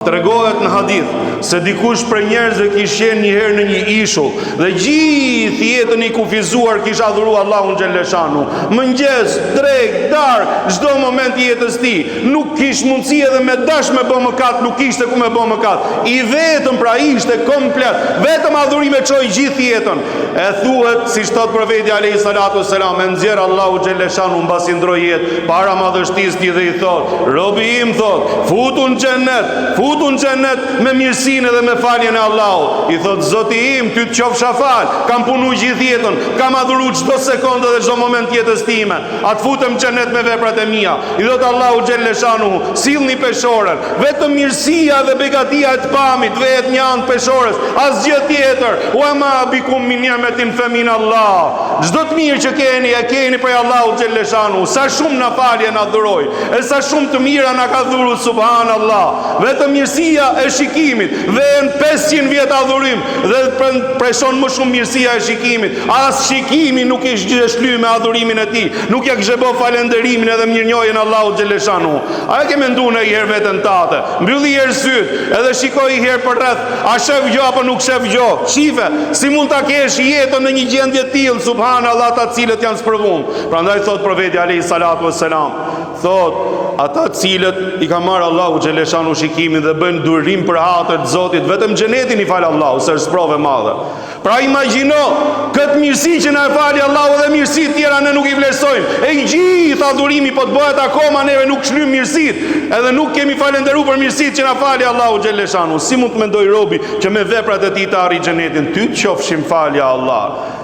Tregohet në hadith se dikush për njerëzve kishte qenë një herë në një ishull dhe gjithë jetën i kufizuar kisha adhuru Allahun xhelleshanu. Mëngjes, drek, darkë, çdo moment i jetës tij, nuk kish mundësi edhe me dash me bë mëkat, nuk kishte ku me bë mëkat. I vetëm pra ishte komplet, vetëm adhurime çoi gjithë jetën. E thuhet siç thot profeti alayhi salatu selam, e nxjerr Allahu xhelleshanu mbasi ndroi jetë para madhështisë tij dhe i thot: "Robi im, thot, futun xhennet me mirësinë dhe me faljen e Allahut." I thot: "Zoti im, ty të qofsha fal, kam punu gjithë jetën, kam adhuru çdo sekondë dhe çdo moment jetës time. A të futem xhennet me veprat e mia." I thot Allahu xhelleshanu: "Sillni peshorën, vetëm mirësia dhe begatia e të pamit vetë një anë peshorës, asgjë tjetër. Wa ma bikum min ni'matin fa min Allah." Çdo të mirë që keni, e keni prej Allahu xhelleshanu. Sa shumë na falje na dhuroi, e sa shumë të mira na ka dhuru, subhanallah. Vetëm mirësia e shikimit, dhe në 500 vjet adhurim dhe preson më shumë mirësia e shikimit. As shikimi nuk i shly me adhurimin e tij, nuk ja kishte bë falënderimin edhe mirënjohjen Allahu xhelleshanu. A e ke menduar një herë veten tate? Mbylli herë syt, edhe shikoj herë për rreth, a shef gjë apo nuk shef gjë? Shife, si mund ta kesh jetën në një gjendje të tillë, subhanallahu, ata të cilët janë sprovuar. Prandaj thot profeti alayhi salatu wassalam, thot: "Ata të cilët i ka marrë Allahu xhelleshanu shikimin dhe bëjnë durim për hatër të Zotit, vetëm xhenetin i fal Allahu, se është provë e madhe." Pra imagjino këtë mirësi që na e fali Allahu dhe mirësitë tjera ne nuk i vlerësojmë. E gjithë adhurimi po të bëhet akoma neve nuk shlym mirësitë, edhe nuk kemi falënderuar për mirësitë që na fali Allahu xhelleshanu. Si mund të mendoj robi që me veprat e tij të arrijë xhenetin? Ty të qofshim falja Allah.